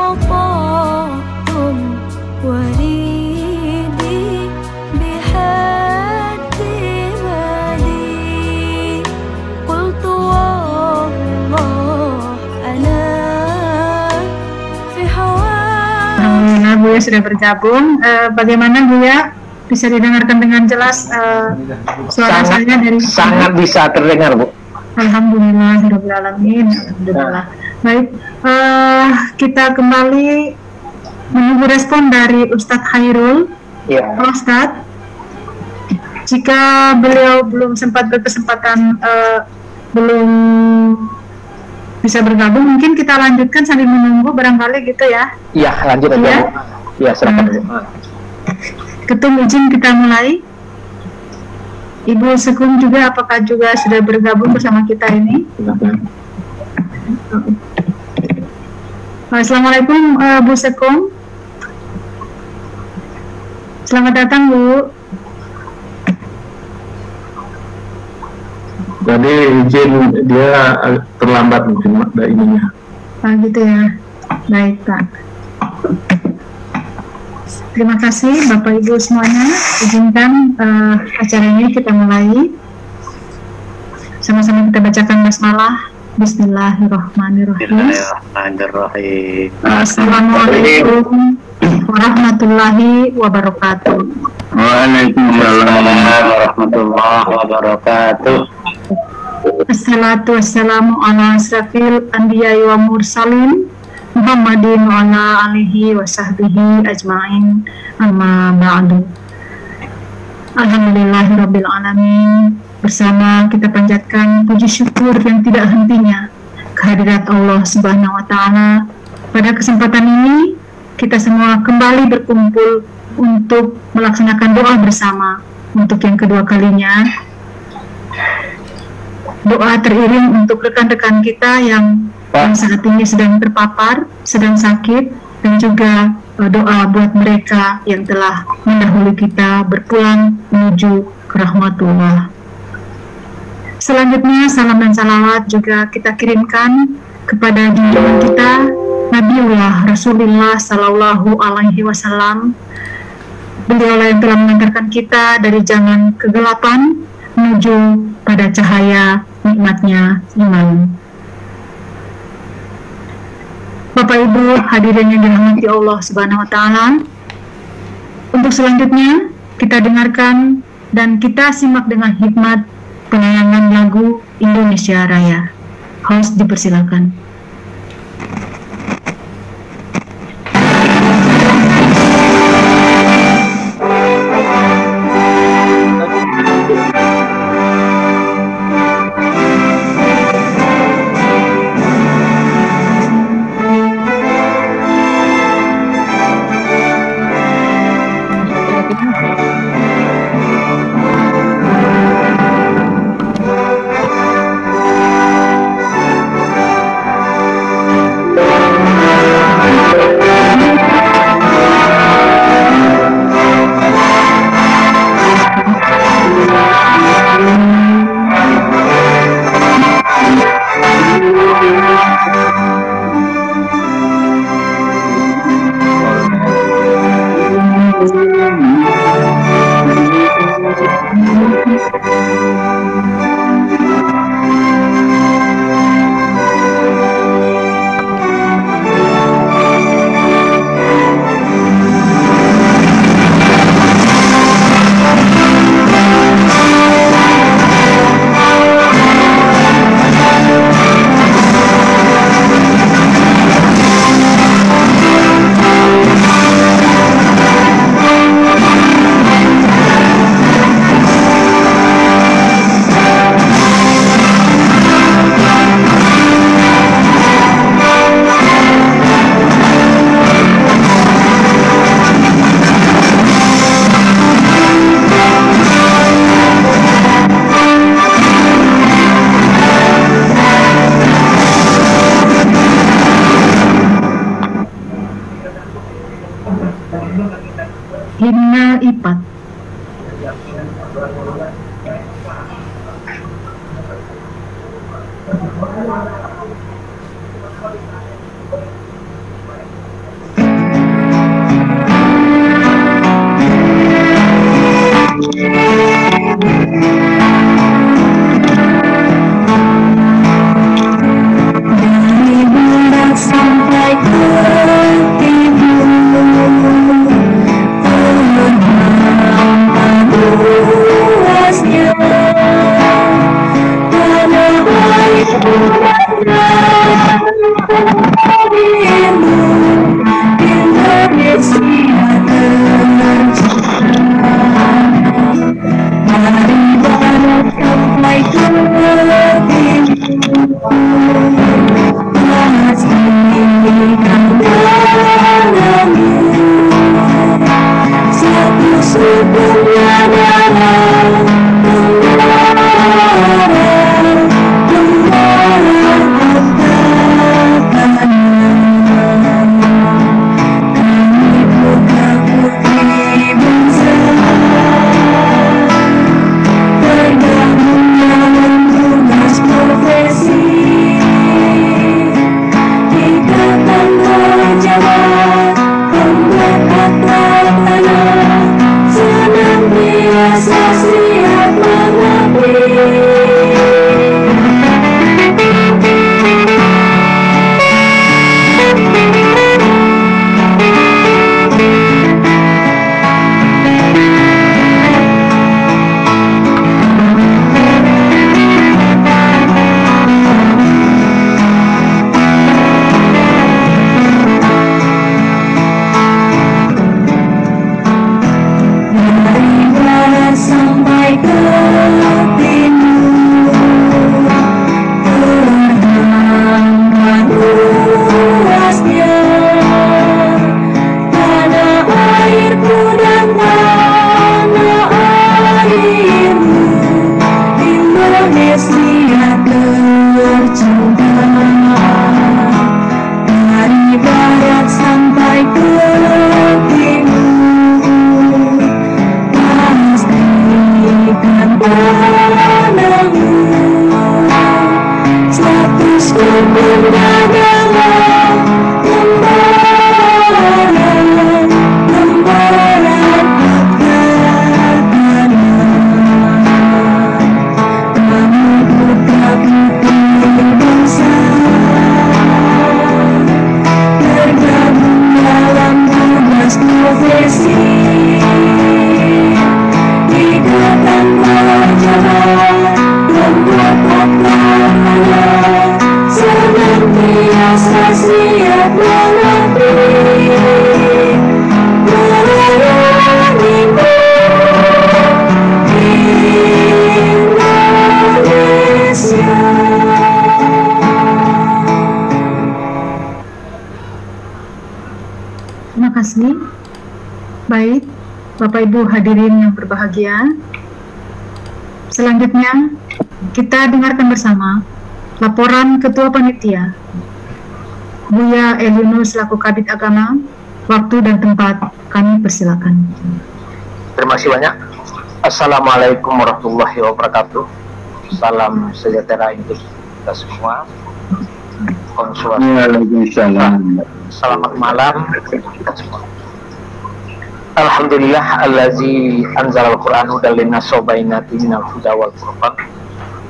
أعطاكم وريدي بحد مالي قلت والله أنا في حوالي. Alhamdulillah Buya sudah bergabung. Bagaimana Buya? Bisa didengarkan dengan jelas suara saya dari sangat bisa terdengar, Bu. Alhamdulillahirrahmanirrahim. Alhamdulillah. Baik, kita kembali menunggu respon dari Ustadz Khairul. Ya. Ustadz, jika beliau belum sempat berkesempatan, belum bisa bergabung, mungkin kita lanjutkan sambil menunggu barangkali gitu ya. Iya, lanjut aja. Ya, ya silakan. Ketum izin kita mulai. Ibu Sekung juga apakah juga sudah bergabung bersama kita ini? Assalamualaikum Bu Sekung. Selamat datang Bu. Jadi izin dia terlambat mungkin ininya. Gitu ya. Baik Pak. Terima kasih Bapak Ibu semuanya. Izinkan acara ini kita mulai. Sama-sama kita bacakan basmalah. Bismillahirrahmanirrahim. Bismillahirrahmanirrahim. Assalamualaikum warahmatullahi wabarakatuh. Waalaikumsalam warahmatullahi wabarakatuh. Assalatu wassalamu ala asrafil anbiya'i wa mursalin Muhammadin wa ala alihi wa sahbihi ajma'in, amma ba'du. Alhamdulillahirabbil alamin. Bersama kita panjatkan puji syukur yang tidak hentinya kehadirat Allah Subhanahu wa taala. Pada kesempatan ini kita semua kembali berkumpul untuk melaksanakan doa bersama untuk yang kedua kalinya. Doa teriring untuk rekan-rekan kita yang saat ini sedang terpapar, sedang sakit, dan juga doa buat mereka yang telah mendahului kita berpulang menuju ke rahmatullah. Selanjutnya salam dan salawat juga kita kirimkan kepada junjungan kita Nabiullah Rasulullah Sallallahu Alaihi Wasallam. Beliaulah yang telah mengantarkan kita dari zaman kegelapan menuju pada cahaya nikmatnya iman. Bapak Ibu hadirin yang dirahmati Allah Subhanahu wa taala. Untuk selanjutnya kita dengarkan dan kita simak dengan hikmat penayangan lagu Indonesia Raya. Host dipersilakan. Himna IPAT. Terima kasih. Baik, Bapak Ibu hadirin yang berbahagia. Selanjutnya, kita dengarkan bersama laporan Ketua Panitia, Buya Elinus selaku Kabid Agama. Waktu dan tempat kami persilakan. Terima kasih banyak. Assalamualaikum warahmatullahi wabarakatuh. Salam sejahtera untuk kita semua. Waalaikumsalam. Selamat malam kita semua. Alhamdulillah allazi anzalal Qur'an hudan linnas wa bayyinatin minal huda wal furqan.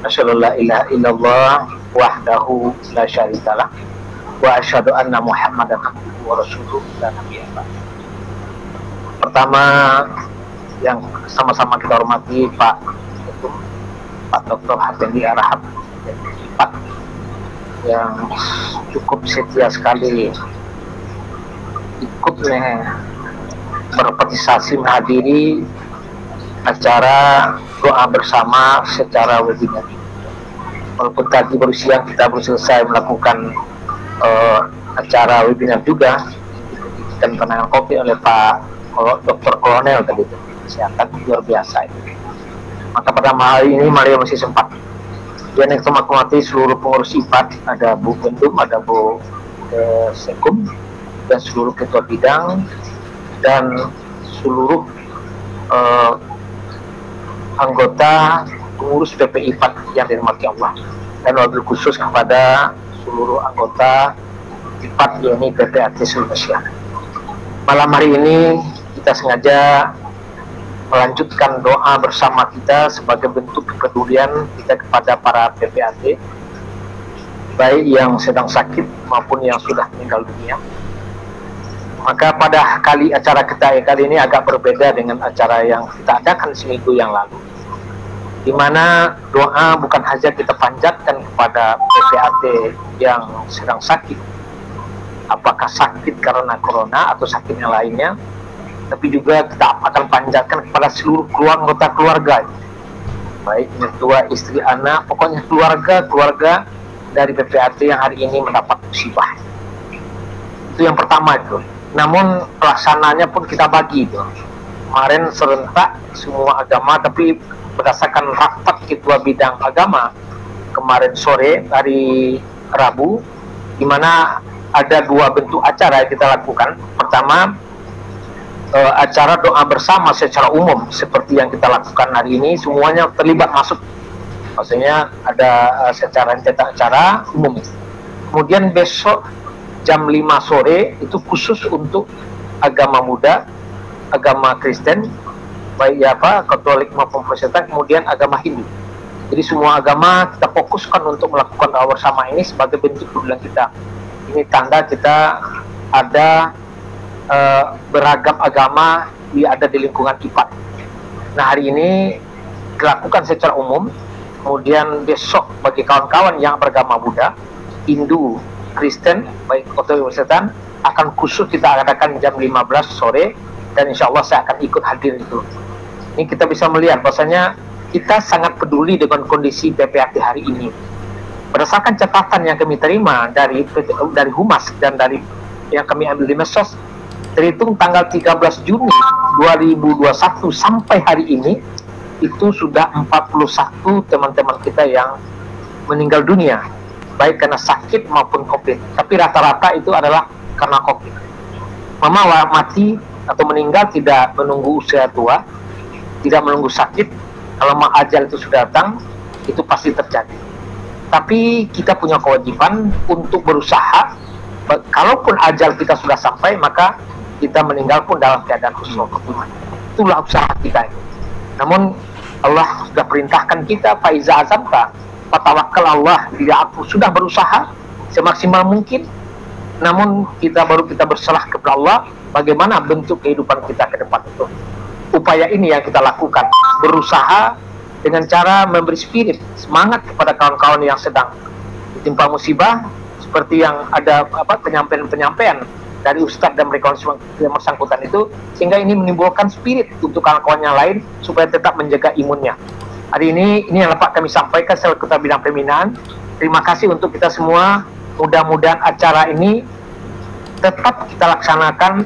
Asyhadu la ilaha illallah wahdahu la syarikalah wa asyhadu anna Muhammadan abduhu wa rasuluhu la nabiyya ba'da. Pertama yang sama-sama kita hormati Pak Dr. Hapendi Arahab Pak yang cukup setia sekali ikut berpartisipasi menghadiri acara doa bersama secara webinar. Walaupun tadi baru siang kita baru selesai melakukan acara webinar juga dan penanganan COVID oleh Pak Dr. Kolonel tadi itu kesehatan luar biasa itu. Maka pada hari ini Maria masih sempat. Dan yang saya hormati seluruh pengurus IPAD, ada Bu Bendum, ada Bu Sekum, dan seluruh ketua bidang dan seluruh anggota pengurus PP IPAD yang dirahmati Allah, dan wabil khusus kepada seluruh anggota IPAD yakni PPAT seluruh Indonesia. Malam hari ini kita sengaja melanjutkan doa bersama kita sebagai bentuk kepedulian kita kepada para PPAT, baik yang sedang sakit maupun yang sudah meninggal dunia. Maka pada acara kita kali ini agak berbeda dengan acara yang kita adakan seminggu yang lalu, di mana doa bukan hanya kita panjatkan kepada PPAT yang sedang sakit, apakah sakit karena corona atau sakit yang lainnya, tapi juga kita akan panjatkan kepada seluruh anggota keluarga, baik mertua, istri, anak, pokoknya keluarga dari PPAT yang hari ini mendapat musibah. Itu yang pertama itu. Namun pelaksananya pun kita bagi itu. Kemarin serentak semua agama, tapi berdasarkan rapat ketua bidang agama kemarin sore hari Rabu, di mana ada dua bentuk acara yang kita lakukan. Pertama, acara doa bersama secara umum seperti yang kita lakukan hari ini, semuanya terlibat masuk, maksudnya ada secara cetak acara umum. Kemudian besok jam 5 sore itu khusus untuk agama muda, agama Kristen, baik Katolik maupun Protestan, kemudian agama Hindu. Jadi semua agama kita fokuskan untuk melakukan doa bersama ini sebagai bentuk kepedulian kita. Ini tanda kita ada beragam agama ada di lingkungan IPAD. Nah, hari ini dilakukan secara umum. Kemudian besok bagi kawan-kawan yang beragama Buddha, Hindu, Kristen, baik Katolik Protestan, akan khusus kita adakan jam 15 sore, dan insya Allah saya akan ikut hadir itu. Ini kita bisa melihat bahwasanya kita sangat peduli dengan kondisi PPAT hari ini. Berdasarkan catatan yang kami terima dari Humas dan dari yang kami ambil di medsos, terhitung tanggal 13 Juni 2021 sampai hari ini, itu sudah 41 teman-teman kita yang meninggal dunia, baik karena sakit maupun COVID. Tapi rata-rata itu adalah karena COVID. Mama mati atau meninggal tidak menunggu usia tua, tidak menunggu sakit. Kalau ajal itu sudah datang, itu pasti terjadi. tapi kita punya kewajiban untuk berusaha. Kalaupun ajal kita sudah sampai, maka kita meninggal pun dalam keadaan husnul khotimah. Itulah usaha kita ini. Namun Allah sudah perintahkan kita, faiza azamta fatawakkal Allah. Bila aku sudah berusaha semaksimal mungkin, namun kita berserah kepada Allah bagaimana bentuk kehidupan kita ke depan itu. Upaya ini yang kita lakukan, berusaha dengan cara memberi spirit, semangat kepada kawan-kawan yang sedang ditimpa musibah, seperti yang ada penyampaian dari Ustadz dan mereka yang bersangkutan itu, sehingga ini menimbulkan spirit untuk kawan-kawan yang lain supaya tetap menjaga imunnya. Hari ini yang dapat kami sampaikan selaku Ketua Bidang Pembinaan. Terima kasih untuk kita semua. Mudah-mudahan acara ini tetap kita laksanakan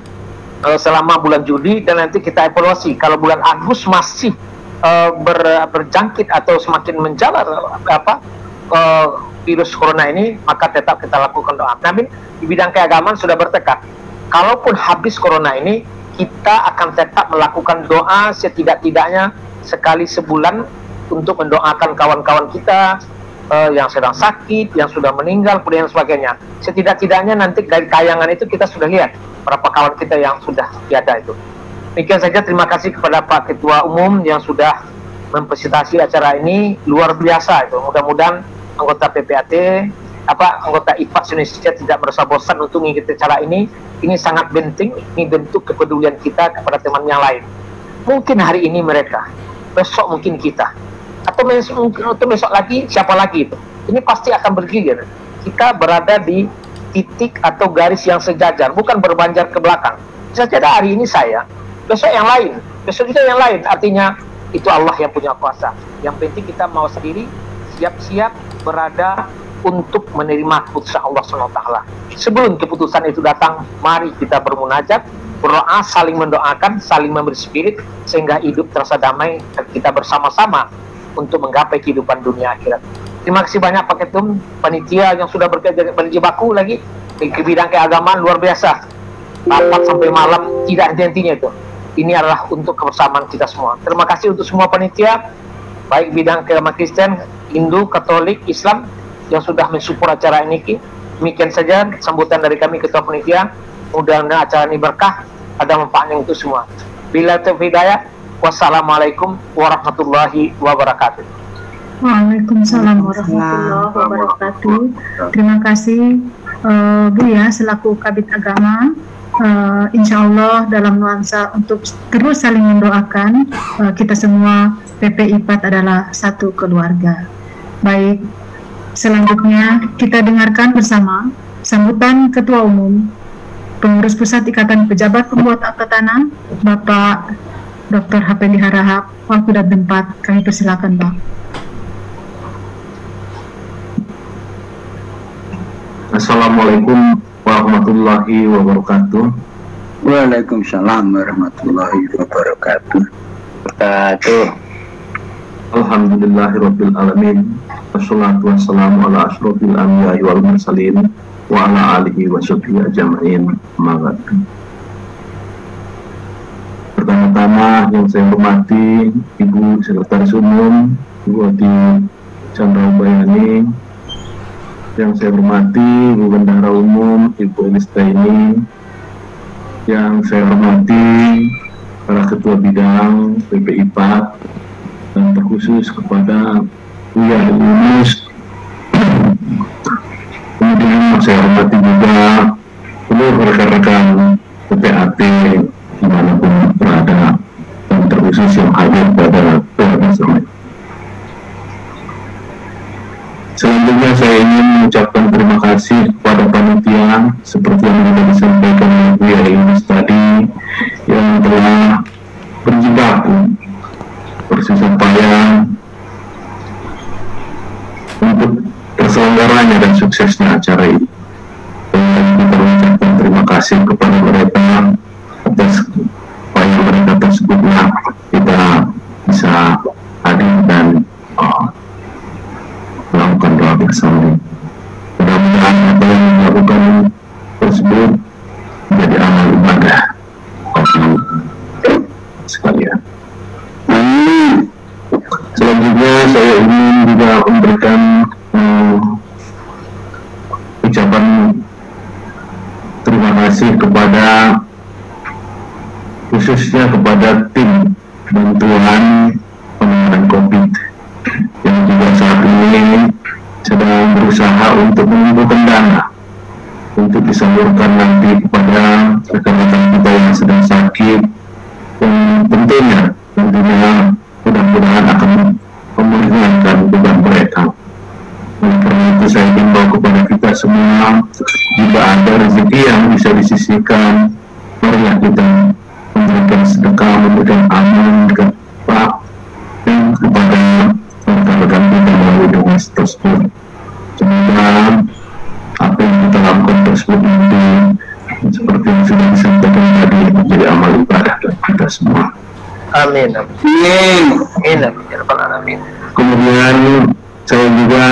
selama bulan Juli, dan nanti kita evaluasi kalau bulan Agustus masih berjangkit atau semakin menjalar virus corona ini, maka tetap kita lakukan doa. Namun di bidang keagamaan sudah bertekad, kalaupun habis corona ini, kita akan tetap melakukan doa setidak-tidaknya sekali sebulan untuk mendoakan kawan-kawan kita yang sedang sakit, yang sudah meninggal, dan sebagainya. Setidak-tidaknya nanti dari tayangan itu kita sudah lihat berapa kawan kita yang sudah tiada itu. Demikian saja, terima kasih kepada Pak Ketua Umum yang sudah memfasilitasi acara ini, luar biasa itu. Mudah-mudahan anggota PPAT, anggota IPAS Indonesia tidak merasa bosan untuk mengikuti acara ini. Ini sangat penting, ini bentuk kepedulian kita kepada teman yang lain. Mungkin hari ini mereka, besok mungkin kita, atau besok lagi siapa lagi itu. Ini pasti akan bergilir. Kita berada di titik atau garis yang sejajar, bukan berbanjar ke belakang. Bisa jadi hari ini saya, besok yang lain, besok juga yang lain. Artinya itu Allah yang punya kuasa. Yang penting kita mau sendiri, siap-siap berada untuk menerima keputusan Allah SWT. Sebelum keputusan itu datang, mari kita bermunajat, berdoa, saling mendoakan, saling memberi spirit, sehingga hidup terasa damai dan kita bersama-sama untuk menggapai kehidupan dunia akhirat. Terima kasih banyak Pak Ketum, panitia yang sudah berjibaku lagi di bidang keagamaan, luar biasa. Rapat sampai malam, tidak henti-hentinya itu. Ini adalah untuk kebersamaan kita semua. Terima kasih untuk semua panitia, baik bidang keagamaan Kristen, Hindu, Katolik, Islam, yang sudah mensupport acara ini. Demikian saja sambutan dari kami Ketua Panitia. Mudah-mudahan acara ini berkah, ada manfaatnya untuk semua. Bila taufiq hidayah, wassalamualaikum warahmatullahi wabarakatuh. Waalaikumsalam warahmatullahi wabarakatuh. Terima kasih Bu ya selaku Kabid Agama. Insya Allah dalam nuansa untuk terus saling mendoakan, kita semua PP IPAT adalah satu keluarga. Baik, selanjutnya kita dengarkan bersama sambutan Ketua Umum Pengurus Pusat Ikatan Pejabat Pembuat Akta Tanah, Bapak Dr. Hapendi Harahap. Waktu dan tempat kami persilakan, Pak. Assalamualaikum warahmatullahi wabarakatuh. Waalaikumsalam warahmatullahi wabarakatuh. Alhamdulillahirabbil alamin. Wassalatu wassalamu ala asyrofil anbiya'i wal mursalin wa ala alihi wa sahbihi ajma'in. Pertama-tama yang saya hormati Ibu Sekretaris Umum, Ibu Ati Chandra Ubayani, yang saya hormati Ibu Bendahara Umum, Ibu Elistaini, yang saya hormati para Ketua Bidang PP IPAT, dan terkhusus kepada Buya Yunus. Kemudian saya hormati juga seluruh rekan-rekan PPAT dimanapun berada, dan terkhusus yang hadir pada keluarga semua. Selanjutnya saya ingin mengucapkan terima kasih kepada panitia seperti yang sudah disampaikan oleh Buya Yunus tadi, yang telah berjibaku bersusah payah untuk terselenggaranya dan suksesnya acara ini. Dan kita mengucapkan terima kasih kepada mereka atas upaya mereka tersebutlah kita bisa hadir dan melakukan doa bersama. Mudah-mudahan apa yang dilakukan tersebut menjadi amal ibadah bagi sekalian. Selanjutnya saya ingin juga memberikan ucapan terima kasih kepada khususnya kepada tim bantuan penanganan COVID yang juga saat ini sedang berusaha untuk mengumpulkan dana untuk disalurkan nanti kepada rekan-rekan kita yang sedang sakit, yang tentunya mudah-mudahan akan memeringankan beban mereka. Oleh karena itu saya himbau kepada kita semua, jika ada rezeki yang bisa disisihkan, marilah kita memberikan sedekah, memberikan amal, memberikan infak kepada rekan-rekan kita melalui donasi tersebut. Semoga apa yang kita lakukan tersebut nanti seperti yang sudah disampaikan tadi menjadi amal ibadah dan kita semua. Amin. Amin. Kemudian saya juga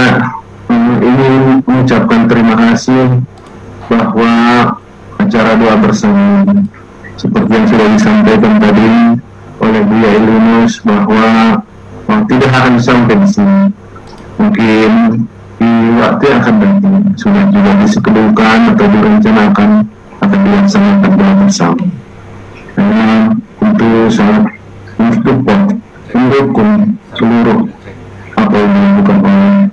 ingin mengucapkan terima kasih bahwa acara doa bersama seperti yang sudah disampaikan tadi oleh Buya Ilunus bahwa tidak akan sampai di sini. Mungkin di waktu yang akan datang sudah juga disekedulkan atau direncanakan akan dilaksanakan doa bersama. Karena untuk sangat mendukung seluruh apa yang dilakukan oleh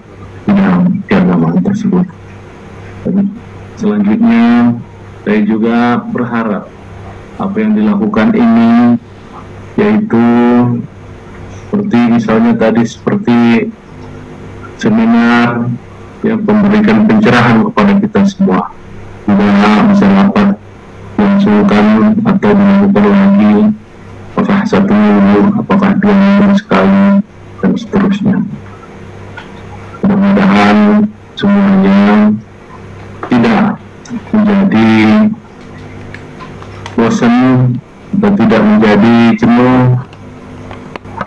bidang keagamaan tersebut. Selanjutnya saya juga berharap apa yang dilakukan ini, yaitu seperti misalnya tadi seperti seminar yang memberikan pencerahan kepada kita semua, juga bisa dapat dilangsungkan atau dilakukan lagi, apakah 1 minggu, apakah 2 minggu sekali, dan seterusnya. Mudah-mudahan semuanya tidak menjadi bosan atau tidak menjadi jenuh,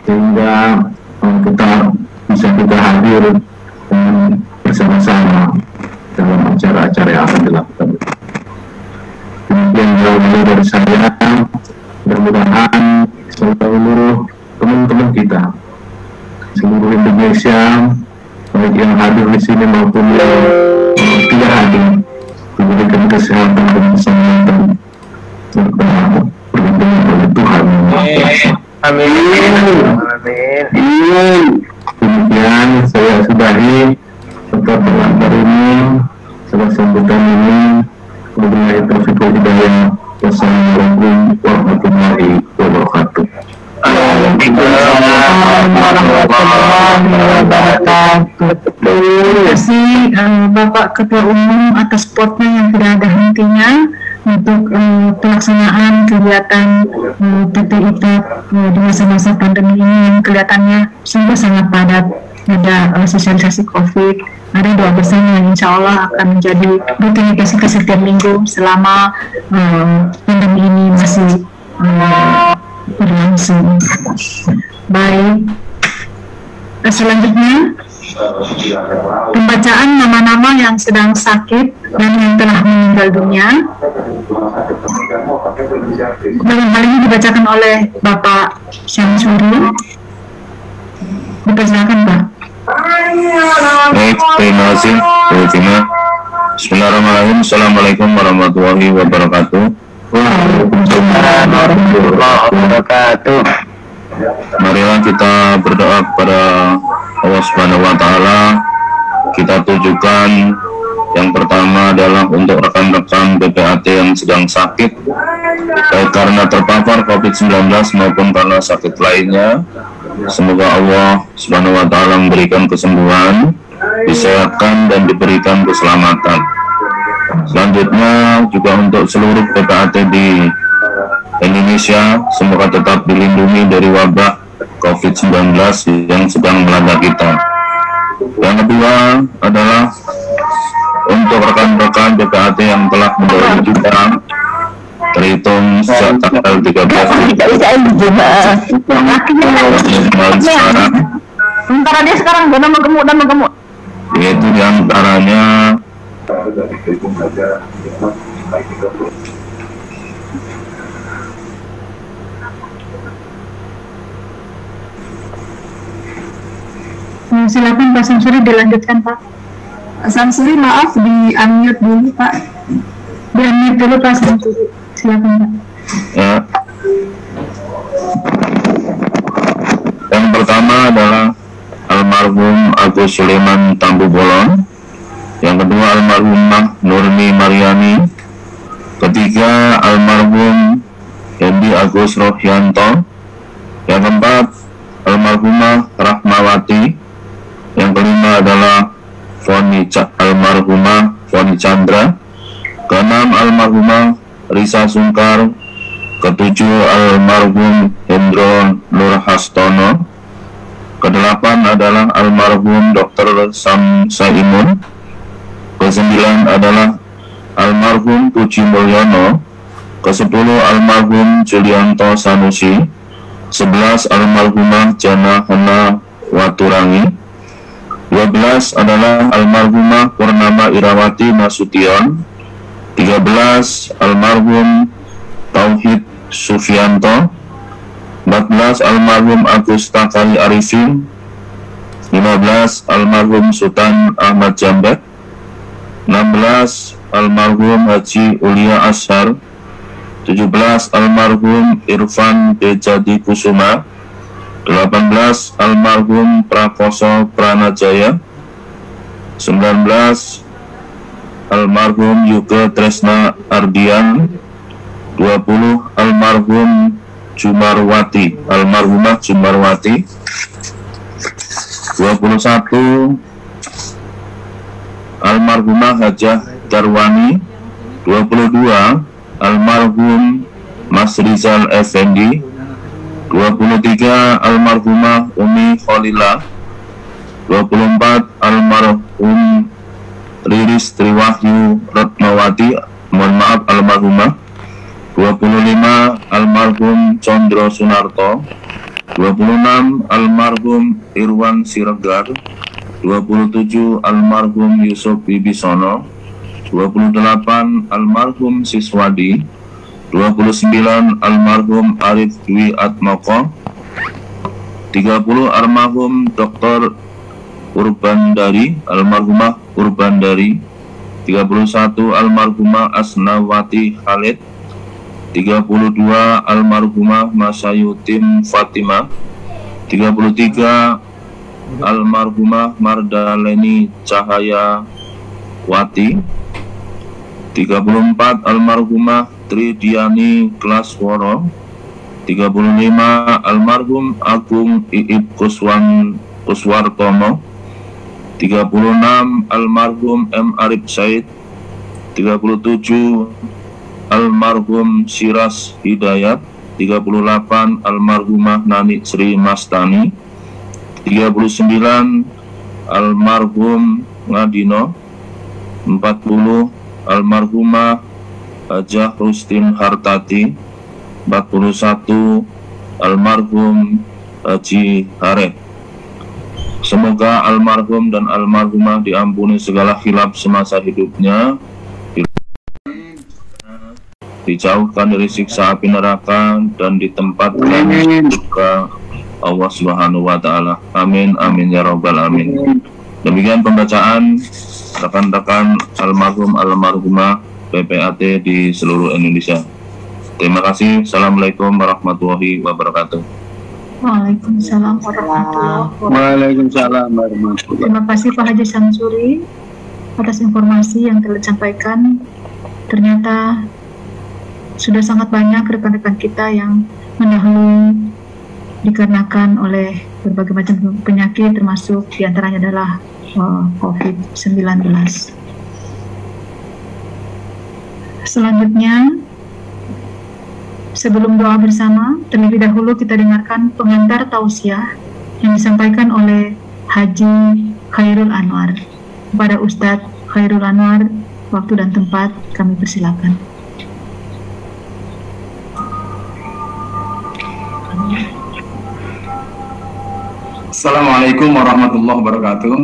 sehingga kita bisa hadir dan bersama-sama dalam acara-acara yang akan dilakukan. Demikian jawaban dari saya. Mudah-mudahan seluruh teman-teman kita seluruh Indonesia, baik yang hadir di sini maupun yang tidak hadir, diberikan kesehatan dan keselamatan serta perlindungan oleh Tuhan yang Maha Kuasa. Amin. Demikian saya sudahi tetap berlantar ini setelah sambutan ini. Wabillahi taufiq wal hidayah. Wassalamualaikum warahmatullahi wabarakatuh. Terima kasih Bapak Ketua Umum atas supportnya yang tidak ada hentinya untuk pelaksanaan kegiatan PT IPAT di masa-masa pandemi ini yang kelihatannya sungguh sangat padat. Ada sosialisasi COVID, ada doa bersama yang insya Allah akan menjadi rutinitas kita setiap minggu selama pandemi ini masih berlangsung. Baik, selanjutnya pembacaan nama-nama yang sedang sakit dan yang telah meninggal dunia. Dalam hal ini dibacakan oleh Bapak Syamsuri. Dipersilakan Pak. Baik, terima kasih Bismillahirrahmanirrahim. Assalamualaikum warahmatullahi wabarakatuh. Waalaikumsalam warahmatullahi wabarakatuh. Marilah kita berdoa kepada Allah Subhanahu wa Ta'ala. Kita tujukan yang pertama adalah untuk rekan-rekan BPAT yang sedang sakit, baik karena terpapar COVID-19 maupun karena sakit lainnya. Semoga Allah Subhanahu wa Ta'ala memberikan kesembuhan, disehatkan dan diberikan keselamatan. Selanjutnya juga untuk seluruh BPAT di Indonesia, semoga tetap dilindungi dari wabah COVID-19 yang sedang melanda kita. Yang kedua adalah untuk rekan-rekan BPAT yang telah mendahului kita terhitung sejak tanggal 13 sekarang. Sementara dia sekarang udah gemuk. Yaitu diantaranya silakan Pak Samsuri dilanjutkan Pak. Samsuri, maaf di unmute dulu Pak. Di unmute dulu Pak Samsuri. Silakan Pak. Ya. Yang pertama adalah almarhum Agus Suleman Tambu Bolon. Yang kedua almarhumah Nurmi Mariani. Ketiga almarhum Hendi Agus Rohyanto. Yang keempat almarhumah Rahmawati. Yang kelima adalah almarhumah Foni Chandra. Keenam almarhumah Risa Sungkar. Ketujuh almarhum Hendro Nurhastono. Kedelapan adalah almarhum Dr. Sam Saimun. Kesembilan adalah almarhum Puji Mulyono. Kesepuluh almarhum Julianto Sanusi. 11 almarhumah Jana Hana Waturangi. 12 adalah almarhumah Purnama Irawati Nasution. 13 almarhum Tauhid Sufianto. 14 almarhum Agus Takali Arifin. 15 almarhum Sultan Ahmad Jambek. 16 almarhum Haji Ulia Ashar. 17 almarhum Irfan Dejadi Kusuma. 18 almarhum Prakoso Pranajaya. 19 almarhum Yuga Tresna Ardian. 20 almarhum Jumarwati, almarhumah Jumarwati. 21 almarhumah Hajah Darwani. 22 almarhum Mas Rizal Effendi. 23 almarhumah Umi Khalila. 24 almarhum Riris Triwahyu Ratnawati, mohon maaf almarhumah. 25 almarhum Condro Sunarto. 26 almarhum Irwan Siregar. 27 almarhum Yusuf Wibisono. 28 almarhum Siswadi. 29 almarhum Arif Dwi Atmoko. 30 almarhum Dr. Urbandari, almarhumah Urbandari. 31 almarhumah Asnawati Khalid. 32 almarhumah Masayutim Fatimah. 33 almarhumah Mardaleni Cahaya Wati. 34 almarhumah Tridiani Klasworo. 35 almarhum Agung Iib Kuswartono. 36 almarhum M. Arif Said. 37 almarhum Siras Hidayat. 38 almarhumah Nani Sri Mastani. 39 almarhum Ngadino. 40 almarhumah Hajah Rustin Hartati. 41 almarhum Haji Hareh. Semoga almarhum dan almarhumah diampuni segala khilaf semasa hidupnya, dijauhkan dari siksa api neraka, dan ditempatkan di surga Allah Subhanahu wa Ta'ala. Amin amin ya rabbal alamin. Demikian pembacaan rekan-rekan almarhum almarhumah PPAT di seluruh Indonesia. Terima kasih. Assalamualaikum warahmatullahi wabarakatuh. Waalaikumsalam warahmatullahi wabarakatuh. Waalaikumsalam warahmatullahi. Terima kasih Pak Haji Samsuri atas informasi yang telah disampaikan. Ternyata sudah sangat banyak rekan-rekan kita yang mendahului dikarenakan oleh berbagai macam penyakit, termasuk diantaranya adalah COVID-19. Selanjutnya, sebelum doa bersama, terlebih dahulu kita dengarkan pengantar tausiah yang disampaikan oleh Haji Khairul Anwar. Kepada Ustadz Khairul Anwar, waktu dan tempat kami persilakan. Assalamualaikum warahmatullahi wabarakatuh.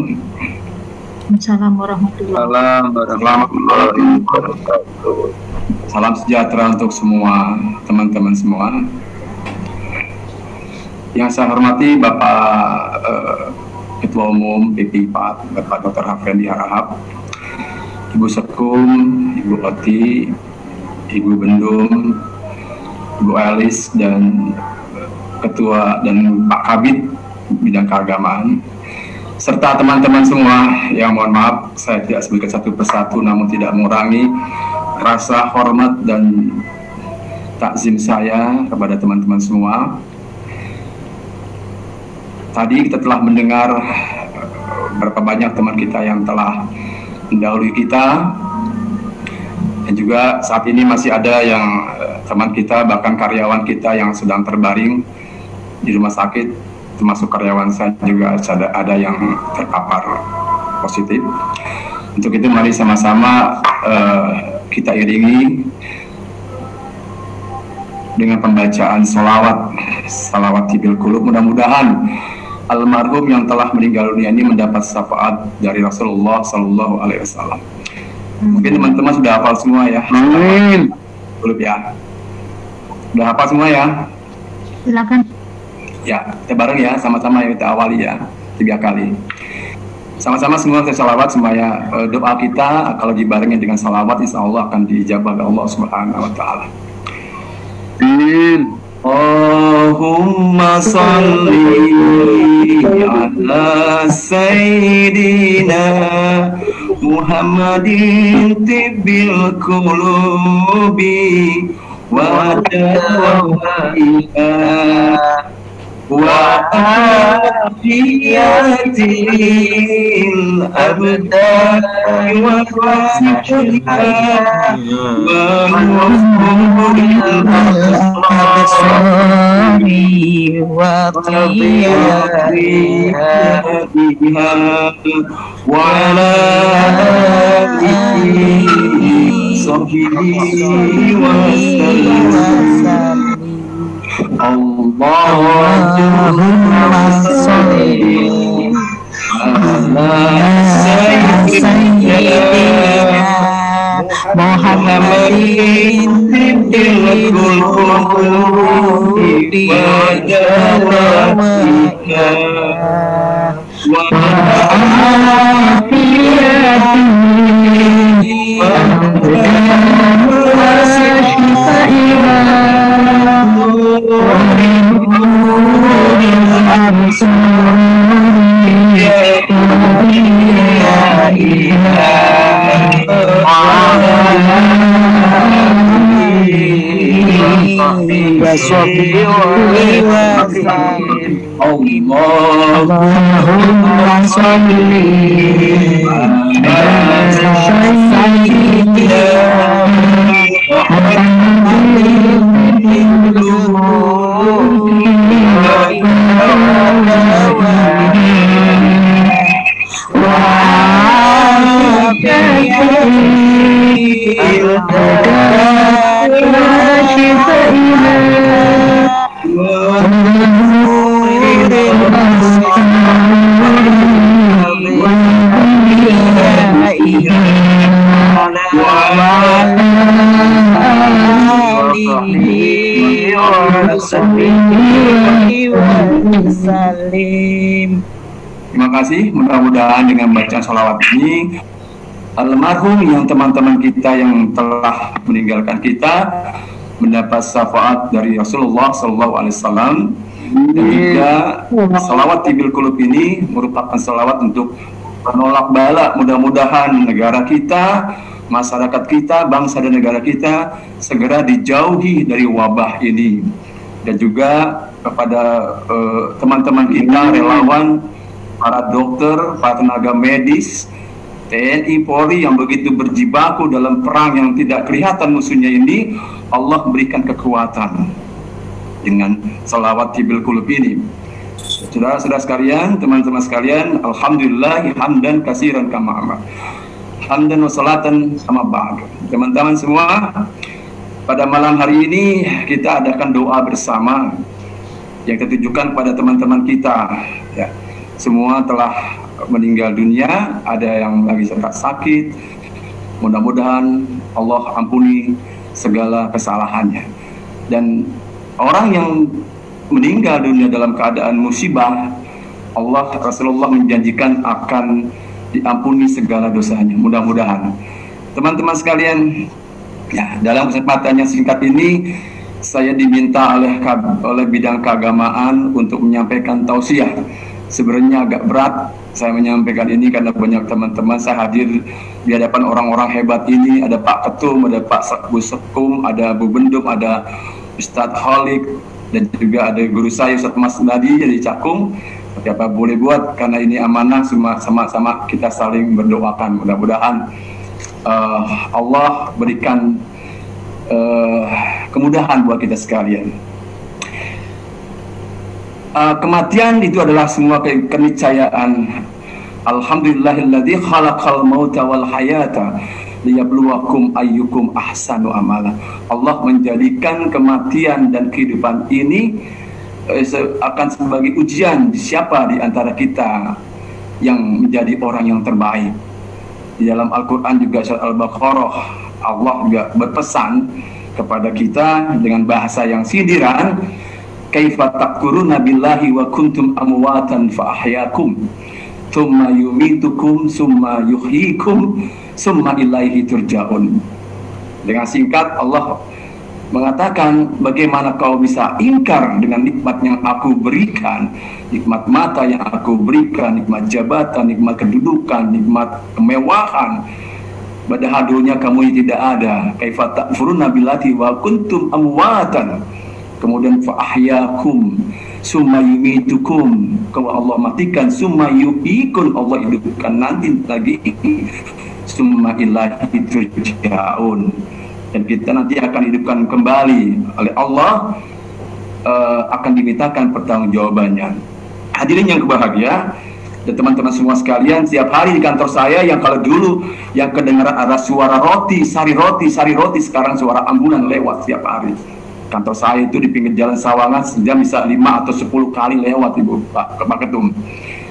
Assalamualaikum warahmatullahi wabarakatuh. Salam sejahtera untuk semua teman-teman semua. Yang saya hormati Bapak Ketua Umum PP4 Bapak Dr. Hafendi Harahap, Ibu Sekum, Ibu Oti, Ibu Bendum, Ibu Elis, dan Ketua dan Pak Kabid bidang keagamaan, serta teman-teman semua yang mohon maaf saya tidak sebutkan satu persatu, namun tidak mengurangi rasa hormat dan takzim saya kepada teman-teman semua. Tadi kita telah mendengar berapa banyak teman kita yang telah mendahului kita, dan juga saat ini masih ada yang teman kita, bahkan karyawan kita yang sedang terbaring di rumah sakit, termasuk karyawan saya juga ada yang terpapar positif. Untuk itu mari sama-sama kita iringi dengan pembacaan salawat tibil qulub. Mudah-mudahan almarhum yang telah meninggal dunia ini mendapat syafaat dari Rasulullah Sallallahu Alaihi Wasallam. Mungkin teman-teman sudah hafal semua ya. Amin. Qulub ya. Sudah hafal semua ya? Silakan. Ya, kita bareng ya, sama-sama ya, kita awali ya 3 kali. Sama-sama semua kita salawat semuanya. Doa kita kalau dibarengi dengan salawat, insya Allah akan diijabah oleh Allah Subhanahu Wa Taala. Amin. Allahumma salli ala Sayyidina Muhammadin tibbil qulubi wa dawaiha wa afiyatil abdani wa fasiha wa nuril absari wa qiyatiha wa ala alihi sahbihi wa sallam. Allahumma salli ala Sayyidina Muhammadin tibbil qulubi wa dawaiha wa afiyatihi wa shifaiha Allahumma salli ala Sayyidina Terima kasih. Mudah-mudahan dengan bacaan sholawat ini almarhum yang teman-teman kita yang telah meninggalkan kita mendapat syafaat dari Rasulullah Sallallahu Alaihi Wasallam. Dan juga salawat tibil qulub ini merupakan salawat untuk menolak bala. Mudah-mudahan negara kita, masyarakat kita, bangsa dan negara kita segera dijauhi dari wabah ini. Dan juga kepada teman-teman kita, relawan, para dokter, para tenaga medis, TNI, Polri yang begitu berjibaku dalam perang yang tidak kelihatan musuhnya ini, Allah berikan kekuatan dengan salawat tibil qulub ini. Saudara-saudara sekalian, teman-teman sekalian, alhamdulillah hamdan katsiran kama amar. Hamdan wa salatan sama ba'd. Teman-teman semua, pada malam hari ini kita adakan doa bersama yang ditujukan pada teman-teman kita ya. Semua telah meninggal dunia, ada yang lagi sakit. Mudah-mudahan Allah ampuni segala kesalahannya. Dan orang yang meninggal dunia dalam keadaan musibah, Allah, Rasulullah menjanjikan akan diampuni segala dosanya. Mudah-mudahan teman-teman sekalian, ya, dalam kesempatan yang singkat ini saya diminta oleh bidang keagamaan untuk menyampaikan tausiah. Sebenarnya agak berat saya menyampaikan ini karena banyak teman-teman saya hadir di hadapan orang-orang hebat ini. Ada Pak Ketum, ada Pak Sekum, ada Bu Bendum, ada Ustadz Khalik, dan juga ada guru saya Ustadz Mas Nadi dari Cakung. Tapi apa boleh buat, karena ini amanah, sama-sama kita saling berdoakan. Mudah-mudahan Allah berikan kemudahan buat kita sekalian. Kematian itu adalah semua keniscayaan. Alhamdulillahilladzi khalaqal mauta wal hayata liyabluwakum ayyukum ahsanu amala. Allah menjadikan kematian dan kehidupan ini akan sebagai ujian siapa di antara kita yang menjadi orang yang terbaik. Di dalam Al-Quran juga surat Al-Baqarah, Allah juga berpesan kepada kita dengan bahasa yang sindiran, kaifa takfuruna billahi wa kuntum amwatan fa ahyakum thumma yumitukum thumma yuhyikum thumma ilaihi turja'un. Dengan singkat Allah mengatakan, bagaimana kau bisa ingkar dengan nikmat yang aku berikan, nikmat mata yang aku berikan, nikmat jabatan, nikmat kedudukan, nikmat kemewahan, padahal dulunya kamu tidak ada. Kaifa takfuruna billahi wa kuntum amwatan, kemudian fa ahyakum summa yumitukum, kalau Allah matikan, summa yuhyikum, Allah hidupkan nanti lagi, summa ilaihi turja'un, dan kita nanti akan hidupkan kembali oleh Allah, akan dimintakan pertanggungjawabannya. Hadirin yang berbahagia dan teman-teman semua sekalian, setiap hari di kantor saya yang kalau dulu yang kedengaran ada suara roti, sari roti, sekarang suara ambulan lewat setiap hari. Kantor saya itu di pinggir jalan Sawangan, sejam bisa 5 atau 10 kali lewat, Ibu Pak Ketum.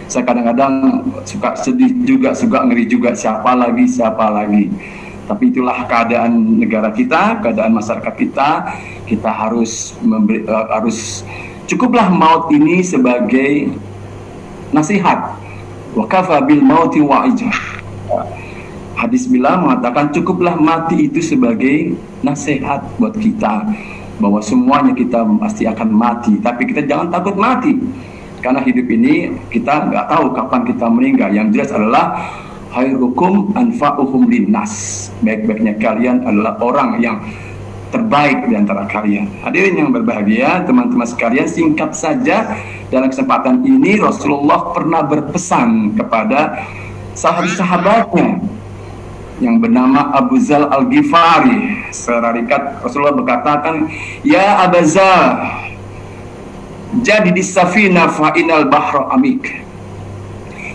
Saya kadang-kadang suka sedih juga, suka ngeri juga, siapa lagi. Tapi itulah keadaan negara kita, keadaan masyarakat kita. Kita harus cukuplah maut ini sebagai nasihat. Wa kafa bil mauti wa'ijah. Hadis bilang mengatakan cukuplah mati itu sebagai nasihat buat kita, bahwa semuanya kita pasti akan mati. Tapi kita jangan takut mati, karena hidup ini kita nggak tahu kapan kita meninggal. Yang jelas adalah khairukum anfa'uhum linnas, baik-baiknya kalian adalah orang yang terbaik di antara kalian. Hadirin yang berbahagia, teman-teman sekalian, singkat saja dalam kesempatan ini Rasulullah pernah berpesan kepada sahabat-sahabatnya yang bernama Abu Zal Al-Ghifari. Secara ringkat Rasulullah berkatakan, ya Abu Zal, jadi di safina fa'inal bahra amik.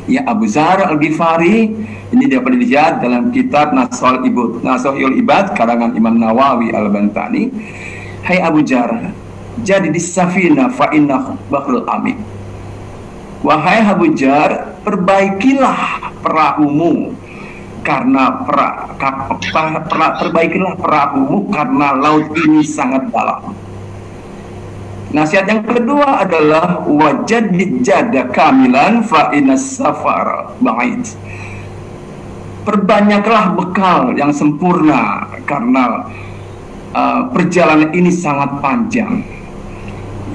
Ya Abu Zar Al-Ghifari, ini dapat dilihat dalam kitab Nashul Ibad karangan Imam Nawawi Al-Bantani. Hai Abu Jar, jadi di safina fa inna bahrul amik. Wahai Abu Jar, perbaikilah perahumu karena perbaikilah perahumu karena laut ini sangat dalam. Nasihat yang kedua adalah wajadid jada kamilan fa inas safar ba'id. Perbanyaklah bekal yang sempurna karena perjalanan ini sangat panjang.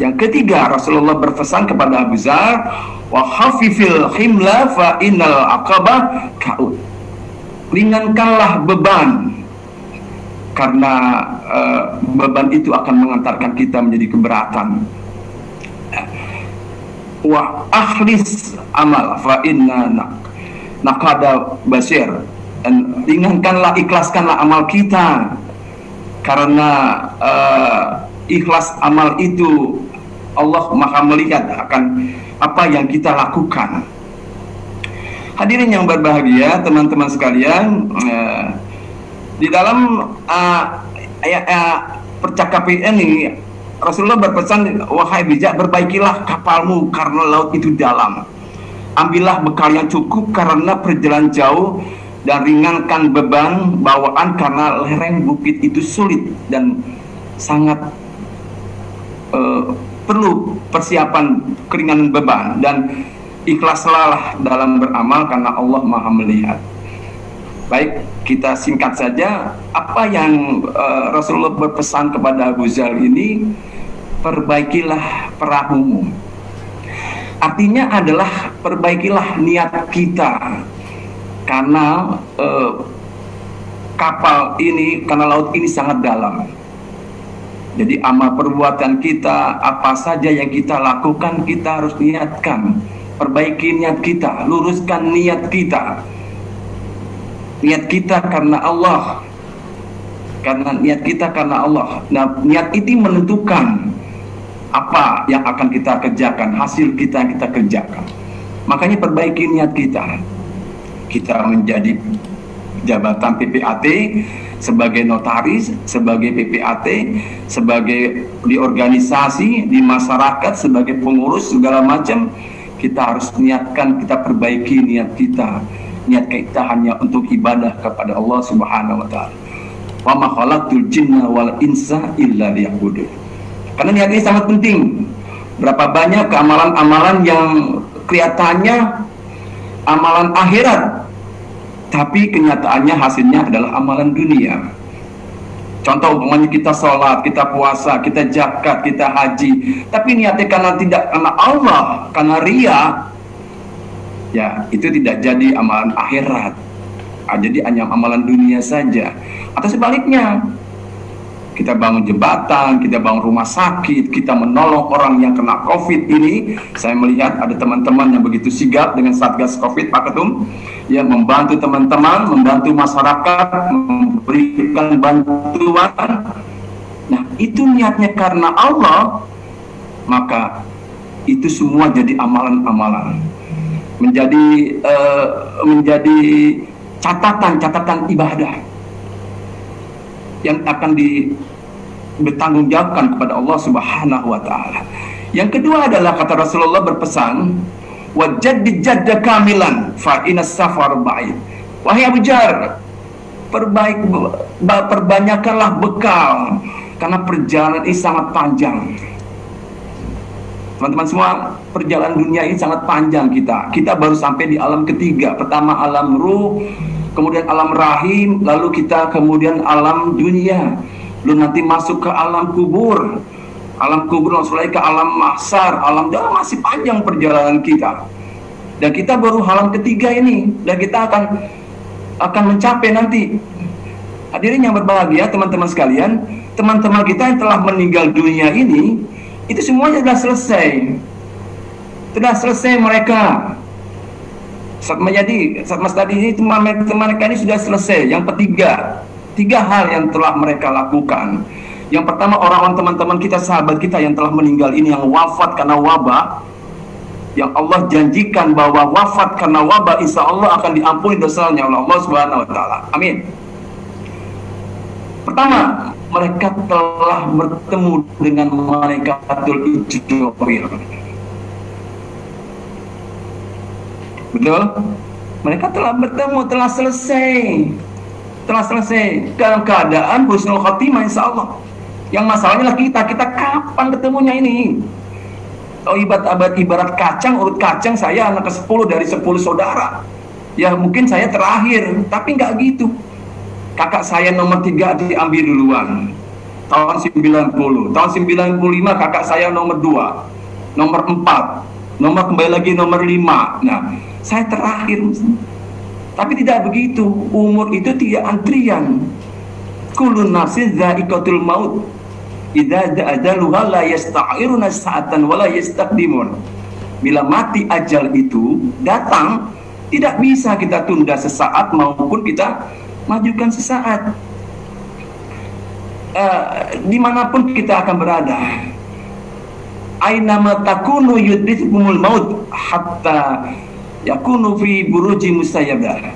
Yang ketiga, Rasulullah berpesan kepada Abu Zar, wa khafifil himla fa innal aqabah ka'ud. Ringankanlah beban, karena beban itu akan mengantarkan kita menjadi keberatan. Wa akhlis amal fa inna naqada basir, dan ringankanlah, ikhlaskanlah amal kita, karena ikhlas amal itu Allah Maha melihat akan apa yang kita lakukan. Hadirin yang berbahagia, teman-teman sekalian, di dalam percakapan ini Rasulullah berpesan, wahai bijak, perbaikilah kapalmu karena laut itu dalam. Ambillah bekal yang cukup karena perjalanan jauh, dan ringankan beban bawaan karena lereng bukit itu sulit dan sangat perlu persiapan keringanan beban. Dan ikhlaslah dalam beramal karena Allah Maha melihat. Baik, kita singkat saja apa yang Rasulullah berpesan kepada Abu Dzar ini, perbaikilah perahumu. Artinya adalah perbaikilah niat kita, karena kapal ini, karena laut ini sangat dalam. Jadi amal perbuatan kita, apa saja yang kita lakukan, kita harus niatkan. Perbaiki niat kita, luruskan niat kita. Niat kita karena Allah. Karena niat kita karena Allah. Nah, niat itu menentukan apa yang akan kita kerjakan, hasil kita yang kita kerjakan. Makanya perbaiki niat kita. Kita menjadi jabatan PPAT, sebagai notaris, sebagai PPAT, sebagai di organisasi, di masyarakat, sebagai pengurus segala macam, kita harus niatkan, kita perbaiki niat kita. Niat kita hanya untuk ibadah kepada Allah Subhanahu wa taala. Wa ma khalaqtul jinna wal insa illa liya'budun. Karena niat ini sangat penting. Berapa banyak amalan-amalan yang kelihatannya amalan akhirat, tapi kenyataannya hasilnya adalah amalan dunia. Contoh umpamanya kita sholat, kita puasa, kita zakat, kita haji, tapi niatnya karena tidak karena Allah, karena ria, ya itu tidak jadi amalan akhirat. Jadi hanya amalan dunia saja. Atau sebaliknya, kita bangun jembatan, kita bangun rumah sakit, kita menolong orang yang kena COVID ini. Saya melihat ada teman-teman yang begitu sigap dengan Satgas COVID, Pak Ketum, yang membantu teman-teman, membantu masyarakat, memberikan bantuan. Nah, itu niatnya karena Allah, maka itu semua jadi amalan-amalan, menjadi catatan ibadah yang akan bertanggungjawabkan kepada Allah Subhanahu wa taala. Yang kedua adalah kata Rasulullah berpesan, wajaddid jadda kamilan fa inas safar ba'id. Wahai Abu Dzar, perbanyakkanlah bekal karena perjalanan ini sangat panjang. Teman-teman semua, perjalanan dunia ini sangat panjang kita. Kita baru sampai di alam ketiga. Pertama alam ruh, kemudian alam rahim, lalu kita kemudian alam dunia, lalu nanti masuk ke alam kubur, langsung lagi ke alam mahsyar, alam dalam. Masih panjang perjalanan kita, dan kita baru alam ketiga ini, dan kita akan mencapai nanti. Hadirin yang berbahagia, teman-teman sekalian, teman-teman kita yang telah meninggal dunia ini, itu semuanya sudah selesai mereka. Saat Mas tadi ini teman mereka ini sudah selesai. Yang tiga hal yang telah mereka lakukan. Yang pertama, orang-orang teman-teman kita, sahabat kita yang telah meninggal ini, yang wafat karena wabah, yang Allah janjikan bahwa wafat karena wabah insya Allah akan diampuni dosanya oleh Allah Subhanahu wa taala. Amin. Pertama, mereka telah bertemu dengan malaikatul Jibril. Betul? Mereka telah bertemu, telah selesai dalam keadaan husnul khotimah insya Allah. Yang masalahnya lah kita kapan ketemunya ini? Oh, ibarat kacang, urut kacang, saya anak ke-10 dari 10 saudara. Ya mungkin saya terakhir, tapi nggak gitu. Kakak saya nomor 3 diambil duluan tahun 90. Tahun 95 kakak saya nomor 2, nomor 4, kembali lagi nomor 5. Nah, saya terakhir. Tapi tidak begitu. Umur itu tidak antrian. Kullu nafsin dha'iqatul maut. Idza ajaluha la yasta'iruna sa'atan wa la yastaqdimun. Bila mati ajal itu datang, tidak bisa kita tunda sesaat maupun kita majukan sesaat. Dimanapun kita akan berada, aynama takunu yudrikumul maut hatta yakunu fi buruji musayyabah.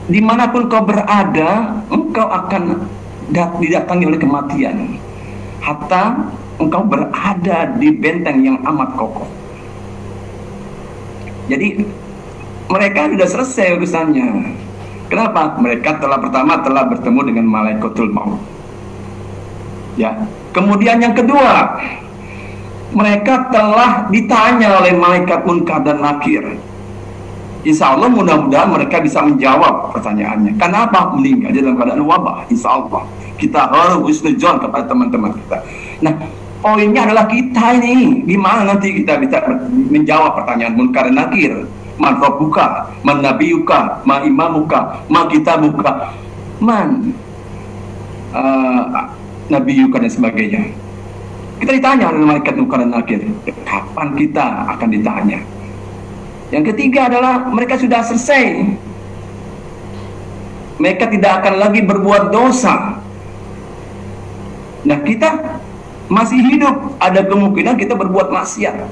Dimanapun kau berada, engkau akan didatangi oleh kematian, hatta engkau berada di benteng yang amat kokoh. Jadi mereka sudah selesai urusannya. Kenapa? Mereka telah bertemu dengan malaikatul maut. Ya. Kemudian yang kedua, mereka telah ditanya oleh malaikat munkar dan nakir. Insya Allah mudah-mudahan mereka bisa menjawab pertanyaannya. Kenapa meninggal dalam keadaan wabah? Insya Allah kita harus husnuzon kepada teman-teman kita. Nah, poinnya adalah kita ini gimana nanti kita bisa menjawab pertanyaan munkar dan nakir. Man rabbuka, man nabiyuka, ma imamuka, ma kitabuka, man nabiyuka dan sebagainya. Kita ditanya oleh malaikat munkar dan nakir. Kapan kita akan ditanya? Yang ketiga adalah mereka sudah selesai. Mereka tidak akan lagi berbuat dosa. Nah, kita masih hidup, ada kemungkinan kita berbuat maksiat,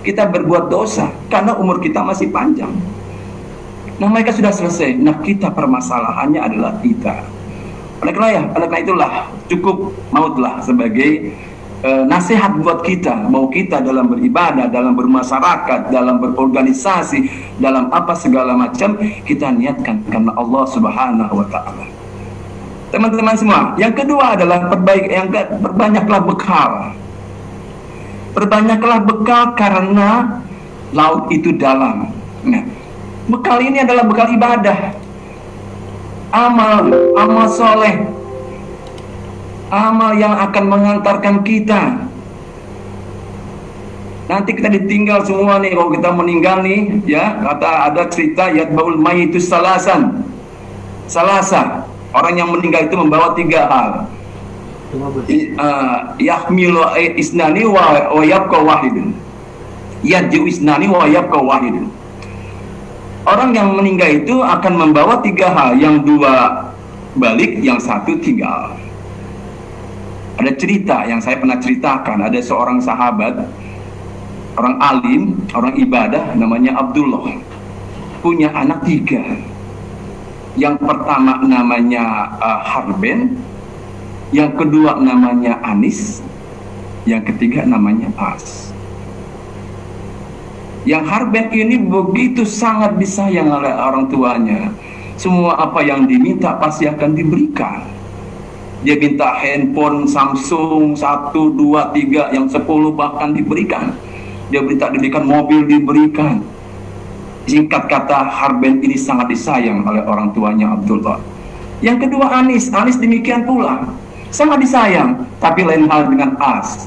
kita berbuat dosa karena umur kita masih panjang. Nah, mereka sudah selesai. Nah, kita permasalahannya adalah kita. Oleh karena itulah cukup mautlah sebagai nasihat buat kita, mau kita dalam beribadah, dalam bermasyarakat, dalam berorganisasi, dalam apa segala macam, kita niatkan karena Allah Subhanahu wa Ta'ala. Teman-teman semua, yang kedua adalah perbanyaklah bekal. Perbanyaklah bekal karena laut itu dalam. Nah, bekal ini adalah bekal ibadah, amal soleh, amal yang akan mengantarkan kita. Nanti kita ditinggal semua nih, kalau kita meninggal nih, ya, kata ada cerita yatbaul mayyitus salasa. Orang yang meninggal itu membawa 3 hal. Yahmilu isnani wa yabqa wahidun. Yadju isnani wa yabqa wahidun. Orang yang meninggal itu akan membawa 3 hal, yang 2 balik, yang 1 tinggal. Ada cerita yang saya pernah ceritakan, ada seorang sahabat, orang alim, orang ibadah, namanya Abdullah, punya anak 3. Yang pertama namanya Harben, yang kedua namanya Anis, yang ketiga namanya As. Yang Harben ini begitu sangat disayang oleh orang tuanya. Semua apa yang diminta pasti akan diberikan. Dia minta handphone Samsung 1, 2, 3, yang 10 bahkan diberikan. Dia minta diberikan mobil, diberikan. Singkat kata, Harben ini sangat disayang oleh orang tuanya Abdullah. Yang kedua Anis demikian pula, sangat disayang, tapi lain hal dengan As.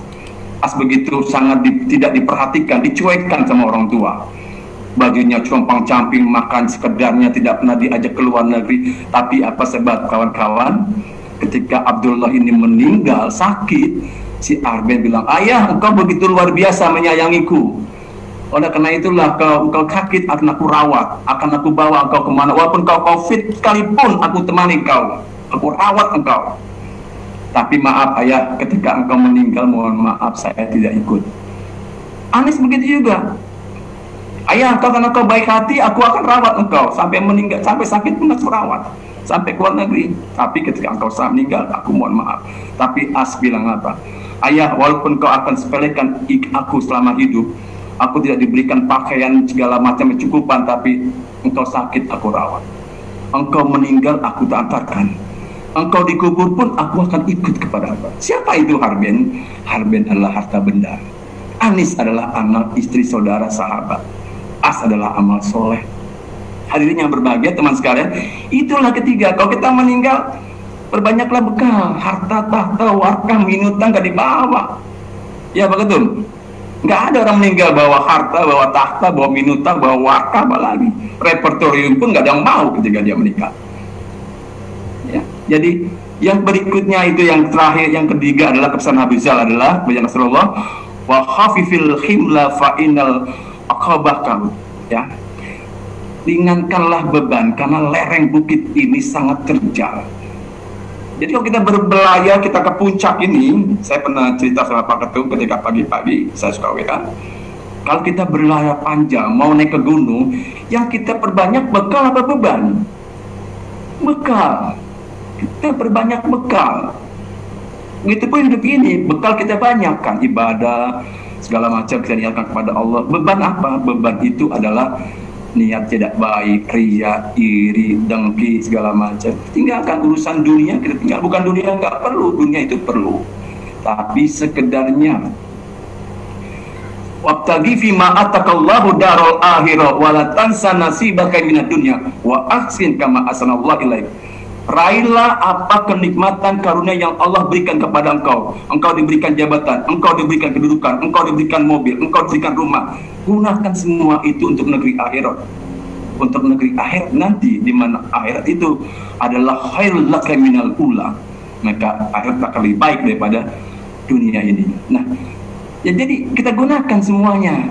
As begitu sangat tidak diperhatikan, dicuekkan sama orang tua. Bajunya compang-camping, makan sekedarnya, tidak pernah diajak ke luar negeri. Tapi apa sebab kawan-kawan? Ketika Abdullah ini meninggal sakit, si Harben bilang, ayah, engkau begitu luar biasa menyayangiku. Oleh karena itulah engkau sakit akan aku rawat, akan aku bawa engkau kemana, walaupun kau COVID sekalipun aku temani kau, aku rawat engkau. Tapi maaf ayah, ketika engkau meninggal, mohon maaf saya tidak ikut. Anis begitu juga. Ayah, karena kau baik hati, aku akan rawat engkau sampai meninggal, sampai sakit pun aku rawat, sampai keluar negeri. Tapi ketika engkau meninggal, aku mohon maaf. Tapi As bilang apa? Ayah, walaupun kau akan sepelekan aku selama hidup, aku tidak diberikan pakaian segala macam kecukupan, tapi engkau sakit aku rawat. Engkau meninggal aku antarkan. Engkau dikubur pun aku akan ikut kepada apa? Siapa itu Harben? Harben adalah harta benda. Anis adalah anak, istri, saudara, sahabat. As adalah amal soleh. Hadirin yang berbahagia teman sekalian, itulah ketiga. Kalau kita meninggal, perbanyaklah bekal, harta, tahta, warkah, minuta nggak dibawa. Ya betul. Nggak ada orang meninggal bawa harta, bawa tahta, bawa minuta, bawa warkah, bawa lagi. Repertorium pun nggak ada yang mau ketika dia meninggal. Ya, jadi yang berikutnya itu yang terakhir, yang ketiga adalah pesan Habib Zal adalah baca Rasulullah wa khafifil himla fa innal aqabah. Ya, ringankanlah beban karena lereng bukit ini sangat terjal. Jadi kalau kita berbelayar, kita ke puncak ini, saya pernah cerita sama Pak Ketum ketika pagi-pagi, saya suka WA. Kalau kita berlayar panjang, mau naik ke gunung, yang kita perbanyak bekal apa beban? Bekal. Kita perbanyak bekal. Begitu pun hidup ini, bekal kita banyak kan, ibadah, segala macam kita niatkan kepada Allah. Beban apa? Beban itu adalah niat tidak baik, ria, iri, dengki, segala macam. Tinggalkan urusan dunia, kita tinggal. Bukan dunia nggak perlu, dunia itu perlu. Tapi sekedarnya wabtaghi fima atakallahu darul akhirah wa la tansa nasibaka minad dunya wa ahsin kama ahsanallahu ilaik. Raihlah apa kenikmatan karunia yang Allah berikan kepada engkau. Engkau diberikan jabatan, engkau diberikan kedudukan, engkau diberikan mobil, engkau diberikan rumah. Gunakan semua itu untuk negeri akhirat. Untuk negeri akhirat nanti, di mana akhirat itu adalah khairul laka minal ula. Maka akhirat akan lebih baik daripada dunia ini. Nah, ya jadi kita gunakan semuanya.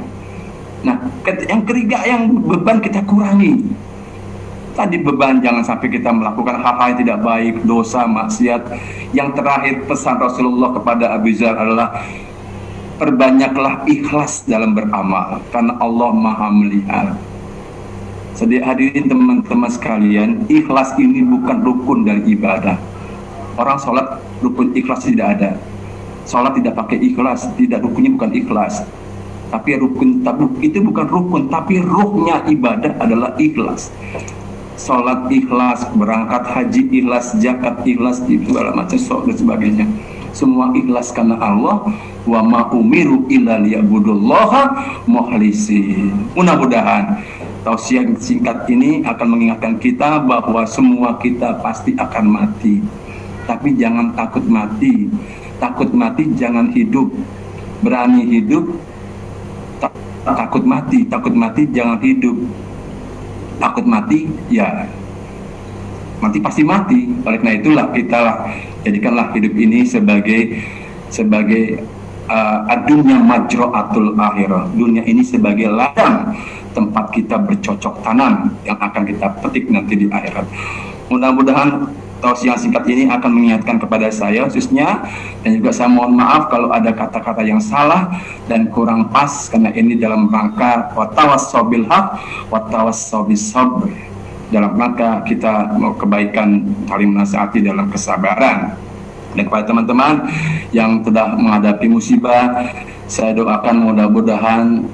Nah, yang ketiga, yang beban kita kurangi. Tadi beban, jangan sampai kita melakukan hal-hal yang tidak baik, dosa, maksiat. Yang terakhir pesan Rasulullah kepada Abu Dzar adalah perbanyaklah ikhlas dalam beramal, karena Allah Maha melihat. Jadi hadirin teman-teman sekalian, ikhlas ini bukan rukun dari ibadah. Orang sholat rukun ikhlas tidak ada. Sholat tidak pakai ikhlas, tidak, rukunnya bukan ikhlas. Tapi rukun itu bukan rukun, tapi ruhnya ibadah adalah ikhlas. Sholat ikhlas, berangkat haji ikhlas, zakat ikhlas, segala macam dan sebagainya. Semua ikhlas karena Allah. Wa ma umiru illa liya'budullaha mukhlisin. Mudah-mudahan tausiah singkat ini akan mengingatkan kita bahwa semua kita pasti akan mati. Tapi jangan takut mati. Takut mati jangan hidup. Berani hidup, takut mati. Takut mati jangan hidup. Takut mati, ya mati pasti mati. Oleh karena itulah kita jadikanlah hidup ini sebagai adunya majro'atul akhirah. Dunia ini sebagai ladang tempat kita bercocok tanam yang akan kita petik nanti di akhirat. Mudah-mudahan tausiah singkat ini akan mengingatkan kepada saya khususnya, dan juga saya mohon maaf kalau ada kata-kata yang salah dan kurang pas, karena ini dalam rangka watawassaw bil haq watawassaw bis sabr, dalam rangka kita mau kebaikan, saling menasihati dalam kesabaran. Dan kepada teman-teman yang telah menghadapi musibah, saya doakan mudah-mudahan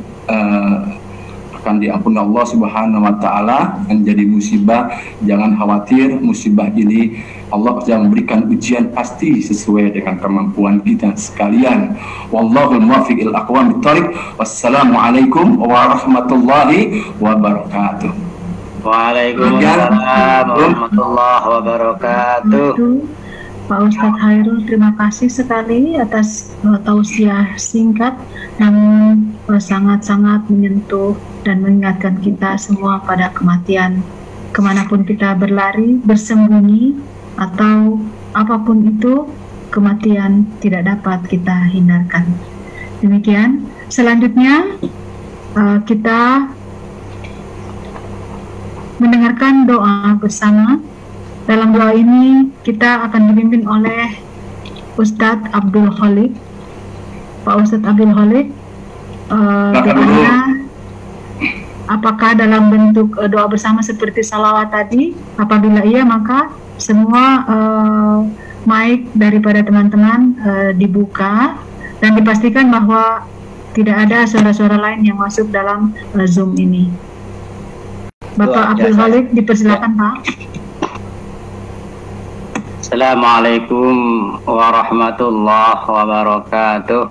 akan diampuni Allah Subhanahu wa taala. Menjadi musibah, jangan khawatir, musibah ini Allah sudah memberikan ujian pasti sesuai dengan kemampuan kita sekalian. Wallahul muwaffiq ila aqwamit thoriq. Wassalamualaikum warahmatullahi wabarakatuh. Waalaikumsalam warahmatullahi wabarakatuh. Pak Ustadz Khairul, terima kasih sekali atas tausiah singkat yang sangat-sangat menyentuh dan mengingatkan kita semua pada kematian. Kemanapun kita berlari, bersembunyi, atau apapun itu, kematian tidak dapat kita hindarkan. Demikian, selanjutnya kita mendengarkan doa bersama. Dalam doa ini kita akan dipimpin oleh Ustadz Abdul Khalik. Pak Ustadz Abdul Khalik, doanya apakah dalam bentuk doa bersama seperti salawat tadi? Apabila iya, maka semua mic daripada teman-teman dibuka dan dipastikan bahwa tidak ada suara-suara lain yang masuk dalam Zoom ini. Bapak Abdul Khalik, dipersilakan Pak. Assalamualaikum warahmatullahi wabarakatuh.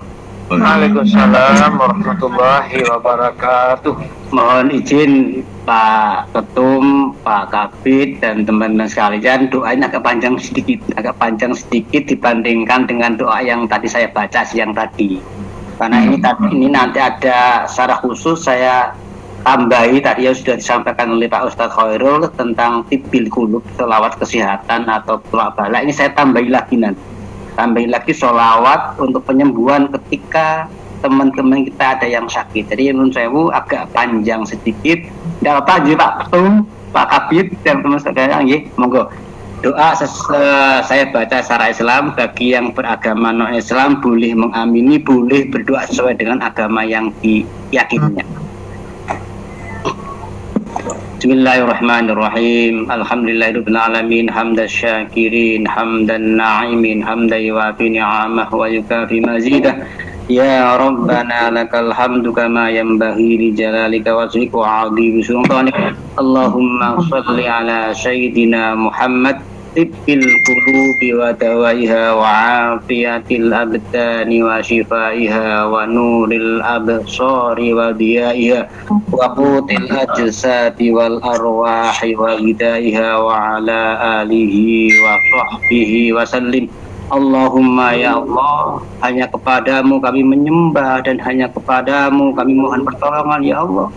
Waalaikumsalam warahmatullahi wabarakatuh. Mohon izin Pak Ketum, Pak Kabid, dan teman-teman sekalian, doanya agak panjang sedikit dibandingkan dengan doa yang tadi saya baca siang tadi. Karena ini nanti ada secara khusus saya tambahi tadi yang sudah disampaikan oleh Pak Ustadz Khairul tentang tibil kulub, sholawat kesehatan atau doa bala. Ini saya tambahi lagi nanti. Tambahi lagi sholawat untuk penyembuhan ketika teman-teman kita ada yang sakit. Jadi menurut saya agak panjang sedikit. Tidak apa aja Pak Ketum, Pak Kabid, dan teman-teman sekalian, monggo. Doa saya baca secara Islam. Bagi yang beragama non-Islam boleh mengamini, boleh berdoa sesuai dengan agama yang diyakininya. Bismillahirrahmanirrahim. Alhamdulillahirabbil alamin, hamdan syakirin, hamdan na'imin, hamdan yuwafi ni'amah wa yukafi mazidah. Ya Rabbana lakal hamdu kama yanbaghi li jalalika wajhika wa 'azimi sultanika. Allahumma shalli ala sayyidina Muhammad tibbil qulubi wa dawaiha wa afiyatil abdani wa shifaiha wa nuril absari wa diyaiha wa qutil ajsadi wal arwahi wa hidaiha wa ala alihi wa sahbihi wa sallim. Allahumma ya Allah, hanya kepadamu kami menyembah dan hanya kepadamu kami mohon pertolongan ya Allah,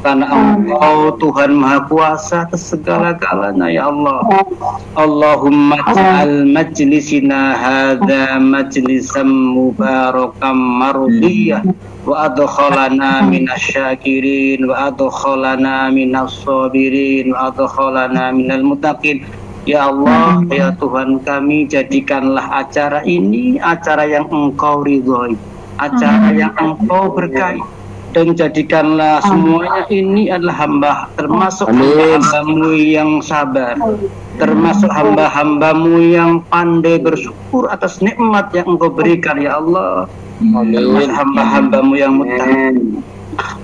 karena Engkau Tuhan Maha Kuasa atas segala-galanya ya Allah. Allahumma ja'al majlisina hadza majlisan mubarakan mardiyah wa adkhalana minasyakirin wa adkhalana minas sabirin wa adkhalana minal muttaqin. Ya Allah, ya Tuhan kami, jadikanlah acara ini acara yang Engkau ridhoi, acara yang Engkau berkahi, dan jadikanlah semuanya ini adalah hamba, termasuk hamba-hambamu yang sabar, termasuk hamba-hambamu yang pandai bersyukur atas nikmat yang Engkau berikan ya Allah. Amin. Hamba-hambamu yang muttaqin.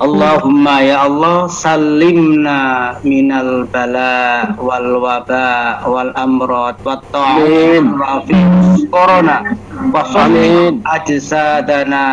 Allahumma ya Allah, salimna minal bala wal waba wal amrad wat ta'un wa virus corona wa salim ajsadana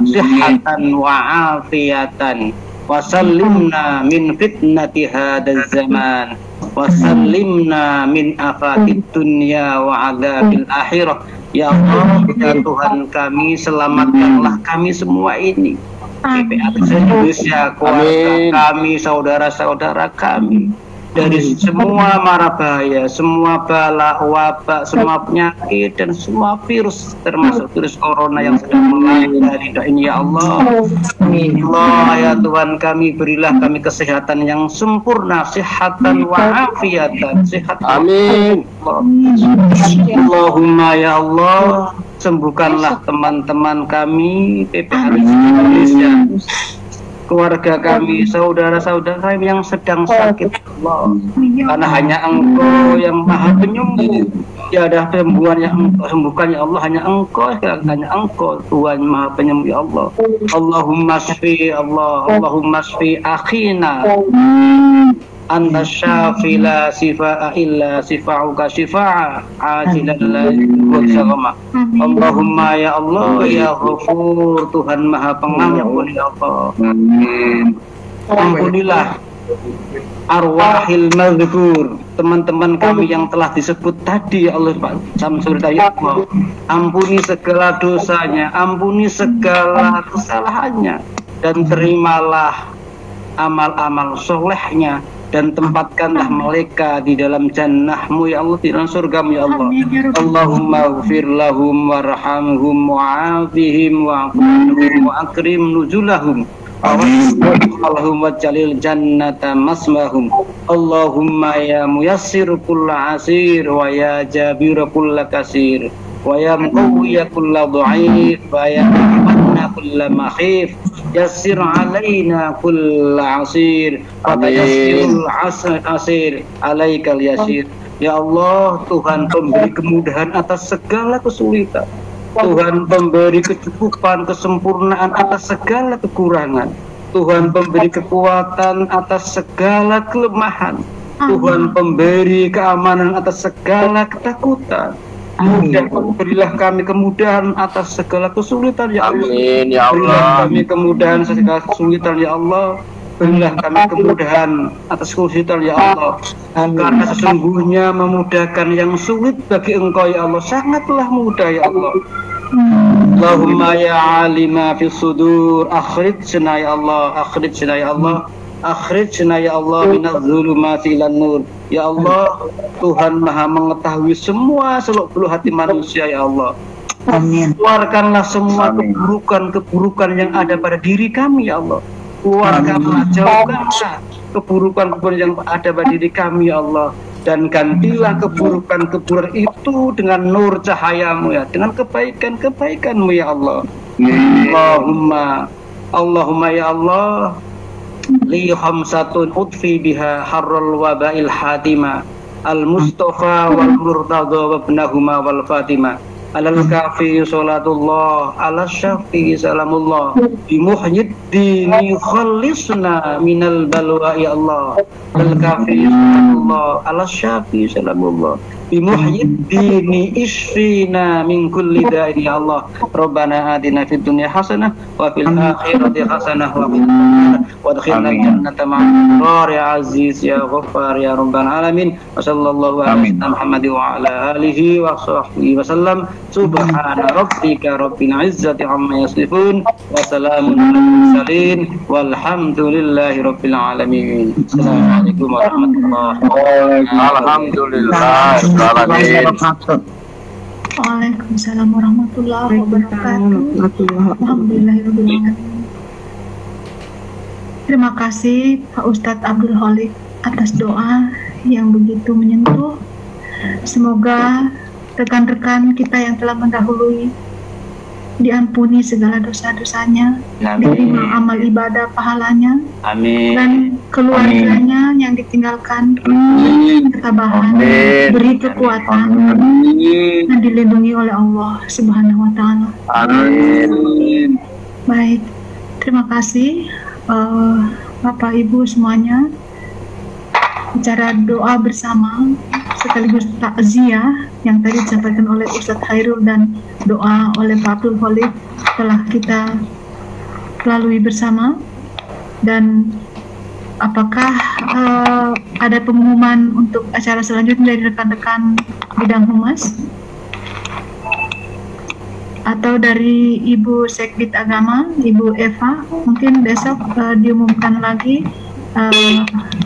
sihhatan wa afiyatan wa salimna min fitnati hadzal zaman wa salimna min afatid dunya wa adzabil akhirah. Ya Allah, ya Tuhan kami, selamatkanlah kami semua ini, PPAT Indonesia, keluarga kami, saudara-saudara kami, dari semua mara bahaya, semua bala, wabak, semua penyakit dan semua virus, termasuk virus corona yang sedang melanda di dunia ini ya Allah. Allah ya Tuhan kami, berilah kami kesehatan yang sempurna, sehatan wa afiatan, sehat. Amin. Allahumma ya Allah, sembuhkanlah teman-teman kami PPAT Indonesia, keluarga kami, saudara-saudara kami yang sedang sakit Allah, karena hanya Engkau yang Maha Penyembuh, tiada penyembuhan yang Engkau sembuhkan ya Allah, hanya Engkau, hanya Engkau Tuhan Maha Penyembuh ya Allah. Allahumma shfi Allah, Allahumma shfi akhina anta syafi la sifa'a illa sifa'uka syifa'a ajilan la yuksagama. Allahumma ya Allah ya Ghafur, Tuhan Maha Pengampun ya Allah. Ampunilah arwahil mazkur, teman-teman kami yang telah disebut tadi ya Allah Pak Samsul ya Allah. Ampuni segala dosanya, ampuni segala kesalahannya, dan terimalah amal-amal solehnya, dan tempatkanlah mereka di dalam jannah-Mu ya Allah, di dalam surga-Mu ya Allah. Allahumma ighfir lahum warhamhum wa'afihim wa'afihim wa akrim nuzulahum Allahumma jalil jannata masmahum. Allahumma ya muyassir kulla asir wa ya jabir kulla kasir wa ya muqawwiya kulla du'if wa ya mu'minna kulla makhif. Yassir alaina kulla asir wa tayassirul asir alaikal yasir. Ya Allah, Tuhan pemberi kemudahan atas segala kesulitan, Tuhan pemberi kecukupan, kesempurnaan atas segala kekurangan, Tuhan pemberi kekuatan atas segala kelemahan, Tuhan pemberi keamanan atas segala ketakutan. Dan berilah kami kemudahan atas segala kesulitan ya Allah. Amin ya Allah. Berilah kami kemudahan atas segala kesulitan ya Allah. Berilah kami kemudahan atas kesulitan ya Allah. Karena sesungguhnya memudahkan yang sulit bagi Engkau ya Allah sangatlah mudah ya Allah. Allahumma ya alima fis sudur, akhrijna ya Allah, akhrijna ya Allah, akhrijna ya Allah minadz zulumati ilan nur. Ya Allah, Tuhan Maha mengetahui semua seluk-beluk hati manusia ya Allah. Amin. Keluarkanlah semua keburukan-keburukan yang ada pada diri kami ya Allah. Keluarkanlah, jauhkanlah keburukan-keburukan yang ada pada diri kami ya Allah. Dan gantilah keburukan-keburukan itu dengan nur cahayamu ya, dengan kebaikan-kebaikanmu ya Allah. Allahumma ya Allah, li khamsatun utfi biha harrul wabail hatima al-mustafa wal murtada wa ibnahuma wal fatima alal kafi salatullah ala syafi salamullah bimuhyiddini khallisna minal balwa ya Allah. Al kafi salatullah ala syafi salamullah bimuhyiddini isfina min kulli da'in ya Allah. Rabbana atina fid dunya hasanah wa fil akhirati hasanah wa qina adzabannar jannata ma'al abrar ya aziz ya ghaffar ya rabbal alamin. Wa sallallahu ala Muhammad wa ala alihi wa sahbihi wa sallam. Subhana rabbika rabbil izzati amma yasifun wa salamun alal mursalin walhamdulillahi rabbil alamin. Assalamualaikum warahmatullahi wabarakatuh. Alhamdulillah. Waalaikumsalam warahmatullahi wabarakatuh. Alhamdulillahirabbil alamin. Terima kasih Pak Ustadz Abdul Khalik atas doa yang begitu menyentuh. Semoga rekan-rekan kita yang telah mendahului diampuni segala dosa-dosanya, diterima amal ibadah pahalanya, dan keluarganya yang ditinggalkan ketabahan, beri kekuatan, dan dilindungi oleh Allah Subhanahu wa Ta'ala. Amin. Baik, terima kasih Bapak Ibu semuanya. Acara doa bersama sekaligus takziah yang tadi disampaikan oleh Ustadz Khairul dan doa oleh Pak Abdul Khalik telah kita lalui bersama. Dan apakah ada pengumuman untuk acara selanjutnya dari rekan-rekan bidang humas atau dari Ibu Sekbid Agama, Ibu Eva? Mungkin besok diumumkan lagi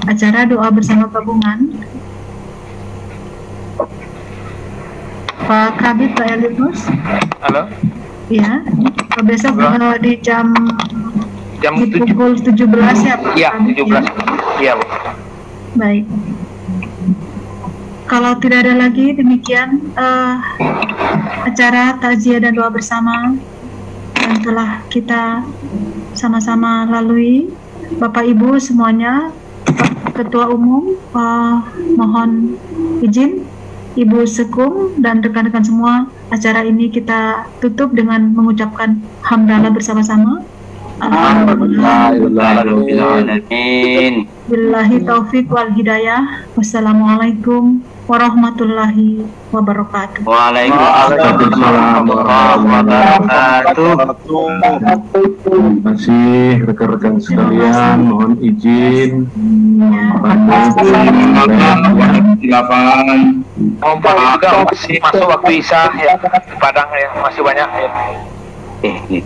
acara doa bersama gabungan. Pak Kabit, Pak Elimus. Halo. Iya. Besok di jam di pukul 17 ya Pak? Iya, 17. Iya, Bu. Baik. Kalau tidak ada lagi, demikian acara takziah dan doa bersama yang telah kita sama-sama lalui. Bapak Ibu semuanya, Ketua Umum, mohon izin, Ibu Sekum dan rekan-rekan semua, acara ini kita tutup dengan mengucapkan hamdalah bersama-sama. Alhamdulillahirrahmanirrahim. Billahi taufik wal hidayah. Wassalamualaikum warahmatullahi wabarakatuh. Waalaikumsalam warahmatullahi wabarakatuh. Terima kasih rekan-rekan sekalian, mohon izin. Silakan. Juga masih masuk waktu Isya ya, di Padang ya, masih banyak ya. Nih.